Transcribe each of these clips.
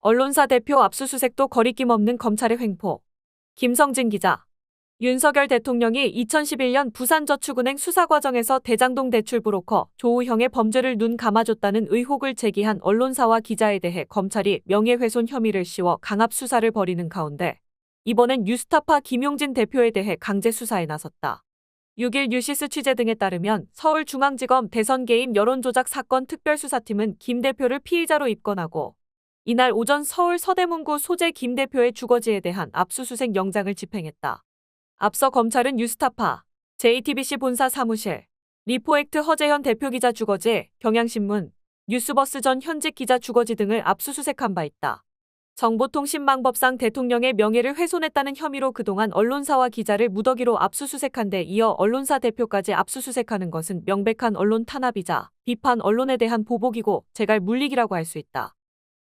언론사 대표 압수수색도 거리낌 없는 검찰의 횡포. 김성진 기자. 윤석열 대통령이 2011년 부산저축은행 수사 과정에서 대장동 대출 브로커 조우형의 범죄를 눈 감아줬다는 의혹을 제기한 언론사와 기자에 대해 검찰이 명예훼손 혐의를 씌워 강압 수사를 벌이는 가운데 이번엔 뉴스타파 김용진 대표에 대해 강제 수사에 나섰다. 6일 뉴시스 취재 등에 따르면 서울중앙지검 대선 개입 여론조작 사건 특별수사팀은 김 대표를 피의자로 입건하고 이날 오전 서울 서대문구 소재 김 대표의 주거지에 대한 압수수색 영장을 집행했다. 앞서 검찰은 뉴스타파, JTBC 본사 사무실, 리포액트 허재현 대표기자 주거지, 경향신문, 뉴스버스 전 현직 기자 주거지 등을 압수수색한 바 있다. 정보통신망법상 대통령의 명예를 훼손했다는 혐의로 그동안 언론사와 기자를 무더기로 압수수색한 데 이어 언론사 대표까지 압수수색하는 것은 명백한 언론 탄압이자 비판 언론에 대한 보복이고 재갈 물리기라고 할 수 있다.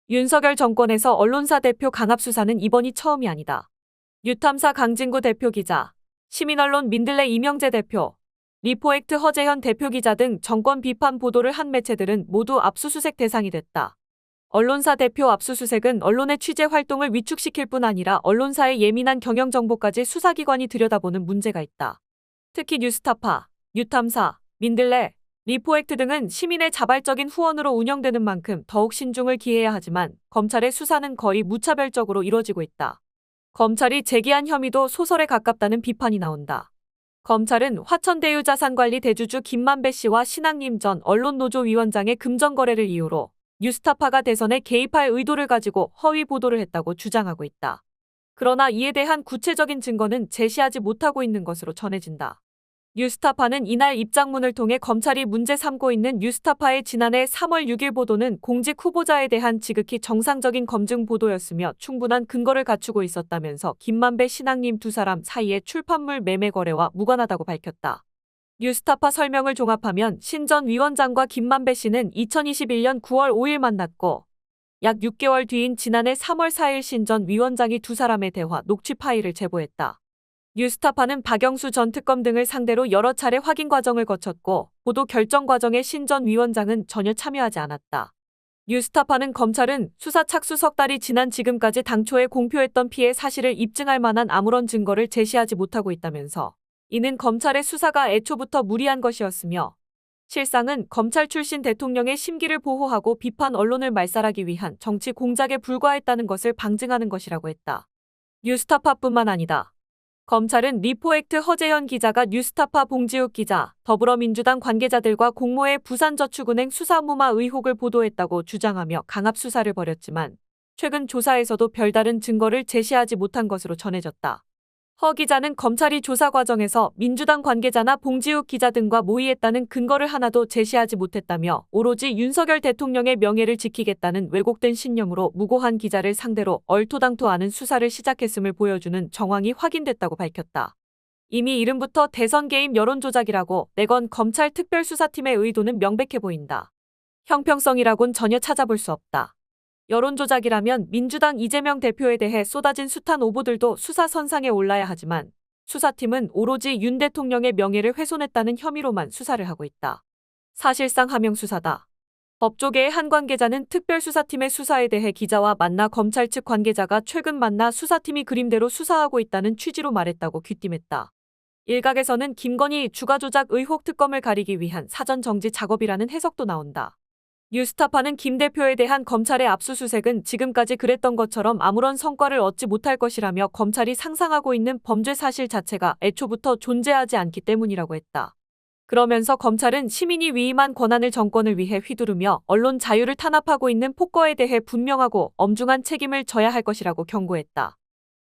윤석열 정권에서 언론사 대표 강압수사는 이번이 처음이 아니다. 유탐사 강진구 대표 기자, 시민언론 민들레 이명재 대표, 리포액트 허재현 대표 기자 등 정권 비판 보도를 한 매체들은 모두 압수수색 대상이 됐다. 언론사 대표 압수수색은 언론의 취재 활동을 위축시킬 뿐 아니라 언론사의 예민한 경영 정보까지 수사기관이 들여다보는 문제가 있다. 특히 뉴스타파, 유탐사, 민들레, 리포액트 등은 시민의 자발적인 후원으로 운영되는 만큼 더욱 신중을 기해야 하지만 검찰의 수사는 거의 무차별적으로 이뤄지고 있다. 검찰이 제기한 혐의도 소설에 가깝다는 비판이 나온다. 검찰은 화천대유자산관리 대주주 김만배 씨와 신학림 전 언론노조 위원장의 금전거래를 이유로 뉴스타파가 대선에 개입할 의도를 가지고 허위 보도를 했다고 주장하고 있다. 그러나 이에 대한 구체적인 증거는 제시하지 못하고 있는 것으로 전해진다. 뉴스타파는 이날 입장문을 통해 검찰이 문제 삼고 있는 뉴스타파의 지난해 3월 6일 보도는 공직 후보자에 대한 지극히 정상적인 검증 보도였으며 충분한 근거를 갖추고 있었다면서 김만배 신학님 두 사람 사이의 출판물 매매 거래와 무관하다고 밝혔다. 뉴스타파 설명을 종합하면 신 전 위원장과 김만배 씨는 2021년 9월 5일 만났고 약 6개월 뒤인 지난해 3월 4일 신 전 위원장이 두 사람의 대화 녹취 파일을 제보했다. 뉴스타파는 박영수 전 특검 등을 상대로 여러 차례 확인 과정을 거쳤고 보도 결정 과정에 신 전 위원장은 전혀 참여하지 않았다. 뉴스타파는 검찰은 수사 착수 석 달이 지난 지금까지 당초에 공표했던 피해 사실을 입증할 만한 아무런 증거를 제시하지 못하고 있다면서 이는 검찰의 수사가 애초부터 무리한 것이었으며 실상은 검찰 출신 대통령의 심기를 보호하고 비판 언론을 말살하기 위한 정치 공작에 불과했다는 것을 방증하는 것이라고 했다. 뉴스타파뿐만 아니다. 검찰은 리포액트 허재현 기자가 뉴스타파 봉지욱 기자, 더불어민주당 관계자들과 공모해 부산저축은행 수사무마 의혹을 보도했다고 주장하며 강압수사를 벌였지만 최근 조사에서도 별다른 증거를 제시하지 못한 것으로 전해졌다. 허 기자는 검찰이 조사 과정에서 민주당 관계자나 봉지욱 기자 등과 모의했다는 근거를 하나도 제시하지 못했다며 오로지 윤석열 대통령의 명예를 지키겠다는 왜곡된 신념으로 무고한 기자를 상대로 얼토당토 않은 수사를 시작했음을 보여주는 정황이 확인됐다고 밝혔다. 이미 이름부터 대선 개입 여론조작이라고 내건 검찰 특별수사팀의 의도는 명백해 보인다. 형평성이라곤 전혀 찾아볼 수 없다. 여론조작이라면 민주당 이재명 대표에 대해 쏟아진 숱한 오보들도 수사 선상에 올라야 하지만 수사팀은 오로지 윤 대통령의 명예를 훼손했다는 혐의로만 수사를 하고 있다. 사실상 하명수사다. 법조계의 한 관계자는 특별수사팀의 수사에 대해 기자와 만나 검찰 측 관계자가 최근 만나 수사팀이 그림대로 수사하고 있다는 취지로 말했다고 귀띔했다. 일각에서는 김건희 주가조작 의혹 특검을 가리기 위한 사전 정지 작업이라는 해석도 나온다. 뉴스타파는 김 대표에 대한 검찰의 압수수색은 지금까지 그랬던 것처럼 아무런 성과를 얻지 못할 것이라며 검찰이 상상하고 있는 범죄 사실 자체가 애초부터 존재하지 않기 때문이라고 했다. 그러면서 검찰은 시민이 위임한 권한을 정권을 위해 휘두르며 언론 자유를 탄압하고 있는 폭거에 대해 분명하고 엄중한 책임을 져야 할 것이라고 경고했다.